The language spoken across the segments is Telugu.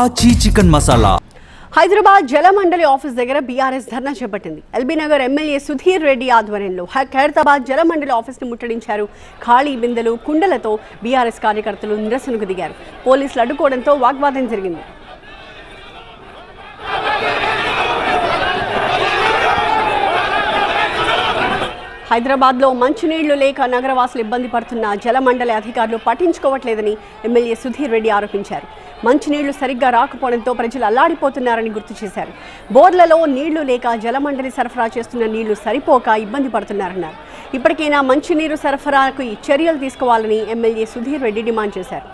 ఆచి చికెన్ మసాలా. హైదరాబాద్ జలమండలి ఆఫీస్ దగ్గర బీఆర్ఎస్ ధర్నా చేపట్టింది. ఎల్బీ నగర్ ఎమ్మెల్యే సుధీర్ రెడ్డి ఆధ్వర్యంలో ఖైరతాబాద్ జలమండలి ఆఫీస్ని ముట్టడించారు. ఖాళీ బిందెలు, కుండలతో బీఆర్ఎస్ కార్యకర్తలు నిరసనకు దిగారు. పోలీసులు అడ్డుకోవడంతో వాగ్వాదం జరిగింది. హైదరాబాద్లో మంచినీళ్లు లేక నగరవాసులు ఇబ్బంది పడుతున్న జలమండలి అధికారులు పట్టించుకోవట్లేదని ఎమ్మెల్యే సుధీర్ రెడ్డి ఆరోపించారు. మంచినీళ్లు సరిగ్గా రాకపోవడంతో ప్రజలు అల్లాడిపోతున్నారని గుర్తు చేశారు. బోర్లలో నీళ్లు లేక జలమండలి సరఫరా చేస్తున్న నీళ్లు సరిపోక ఇబ్బంది పడుతున్నారన్నారు. ఇప్పటికైనా మంచినీరు సరఫరాకు చర్యలు తీసుకోవాలని ఎమ్మెల్యే సుధీర్ రెడ్డి డిమాండ్ చేశారు.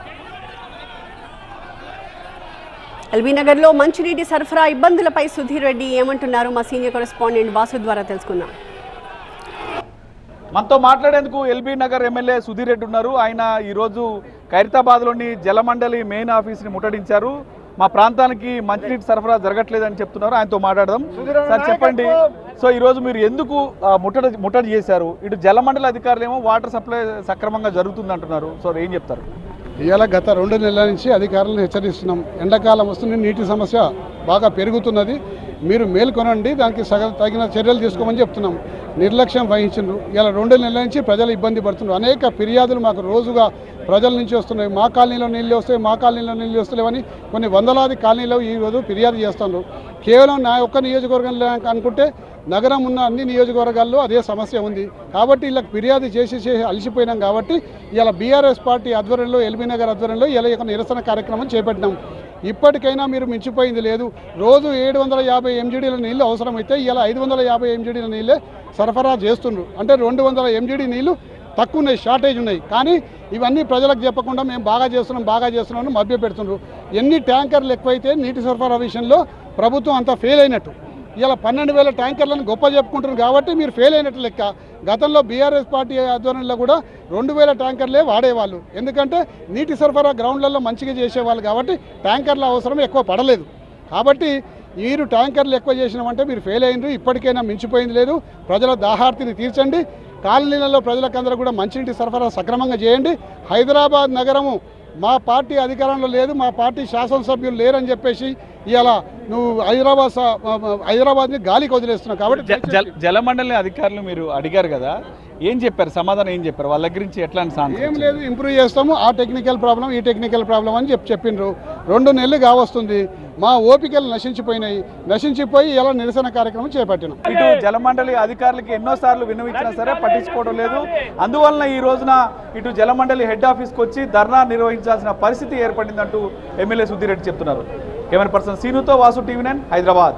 ఎల్బీ నగర్లో మంచినీటి సరఫరా ఇబ్బందులపై సుధీర్ రెడ్డి ఏమంటున్నారు? మా సీనియర్ కరెస్పాండెంట్ వాసు ద్వారా తెలుసుకుందాం. మనతో మాట్లాడేందుకు ఎల్బీ నగర్ ఎమ్మెల్యే సుధీర్ రెడ్డి ఉన్నారు. ఆయన ఈరోజు ఖైరతాబాద్లోని జలమండలి మెయిన్ ఆఫీస్ని ముట్టడించారు. మా ప్రాంతానికి మంచినీటి సరఫరా జరగట్లేదని చెప్తున్నారు. ఆయనతో మాట్లాడదాం. సార్ చెప్పండి, సో ఈరోజు మీరు ఎందుకు ముట్టడి చేశారు? ఇటు జలమండలి అధికారులు ఏమో వాటర్ సప్లై సక్రమంగా జరుగుతుంది అంటున్నారు. సో ఏం చెప్తారు? ఇవాళ గత 2 నెలల నుంచి అధికారులను హెచ్చరిస్తున్నాం. ఎండాకాలం వస్తుంది, నీటి సమస్య బాగా పెరుగుతున్నది, మీరు మేల్కొనండి, దానికి తగిన చర్యలు తీసుకోమని చెప్తున్నాం. నిర్లక్ష్యం వహించారు. ఇలా 2 నెలల నుంచి ప్రజలు ఇబ్బంది పడుతున్నారు. అనేక ఫిర్యాదులు మాకు రోజుగా ప్రజల నుంచి వస్తున్నాయి. మా కాలనీలో నీళ్ళు వస్తాయి, మా కాలనీలో నీళ్ళు వస్తలేవని కొన్ని వందలాది కాలనీలో ఈరోజు ఫిర్యాదు చేస్తున్నారు. కేవలం నా ఒక్క నియోజకవర్గంలో అనుకుంటే నగరం ఉన్న అన్ని నియోజకవర్గాల్లో అదే సమస్య ఉంది. కాబట్టి ఇలా ఫిర్యాదు చేసి అలసిపోయినాం. కాబట్టి ఇలా బీఆర్ఎస్ పార్టీ ఆధ్వర్యంలో ఎల్బీ నగర్ ఆధ్వర్యంలో ఇలా ఒక నిరసన కార్యక్రమం చేపట్టినాం. ఇప్పటికైనా మీరు మించిపోయింది లేదు. రోజు 750 MGDల నీళ్ళు అవసరమైతే ఇలా 550 MGDల నీళ్ళే సరఫరా చేస్తున్నారు. అంటే 200 MGD నీళ్ళు తక్కువ ఉన్నాయి, షార్టేజ్ ఉన్నాయి. కానీ ఇవన్నీ ప్రజలకు చెప్పకుండా మేము బాగా చేస్తున్నాం మభ్య పెడుతున్నారు. ఎన్ని ట్యాంకర్లు ఎక్కువైతే నీటి సరఫరా విషయంలో ప్రభుత్వం అంతా ఫెయిల్ అయినట్టు. ఇలా 12,000 ట్యాంకర్లను గొప్ప చెప్పుకుంటున్నారు. కాబట్టి మీరు ఫెయిల్ అయినట్టు లెక్క. గతంలో బీఆర్ఎస్ పార్టీ ఆధ్వర్యంలో కూడా 2,000 ట్యాంకర్లే వాడేవాళ్ళు. ఎందుకంటే నీటి సరఫరా గ్రౌండ్లలో మంచిగా చేసేవాళ్ళు. కాబట్టి ట్యాంకర్ల అవసరం ఎక్కువ పడలేదు. కాబట్టి మీరు ట్యాంకర్లు ఎక్కువ చేసినామంటే మీరు ఫెయిల్ అయినరు. ఇప్పటికైనా మించిపోయింది లేదు. ప్రజల దాహార్తిని తీర్చండి. కాలనీలలో ప్రజలకందరూ కూడా మంచినీటి సరఫరా సక్రమంగా చేయండి. హైదరాబాద్ నగరము మా పార్టీ అధికారంలో లేదు, మా పార్టీ శాసనసభ్యులు లేరని చెప్పేసి ఇలా నువ్వు హైదరాబాద్ని గాలికి వదిలేస్తున్నావు. కాబట్టి జలమండలి అధికారులు మీరు అడిగారు కదా, ఏం చెప్పారు? సమాధానం ఏం చెప్పారు? వాళ్ళ దగ్గర నుంచి ఎట్లా ఏం లేదు, ఇంప్రూవ్ చేస్తాము, ఆ టెక్నికల్ ప్రాబ్లం ఈ టెక్నికల్ ప్రాబ్లం అని చెప్పిండ్రు. 2 నెలలు కావస్తుంది. మా ఓపికలు నశించిపోయి ఇలా నిరసన కార్యక్రమం చేపట్టినాం. ఇటు జలమండలి అధికారులకి ఎన్నోసార్లు విన్నవించినా సరే పట్టించుకోవడం లేదు. అందువలన ఈ రోజున ఇటు జలమండలి హెడ్ ఆఫీస్కి వచ్చి ధర్నా నిర్వహించాల్సిన పరిస్థితి ఏర్పడిందంటూ ఎమ్మెల్యే సుధీర్ రెడ్డి చెప్తున్నారు. కెమెరా పర్సన్ సీనుతో వాసు, TV9 హైదరాబాద్.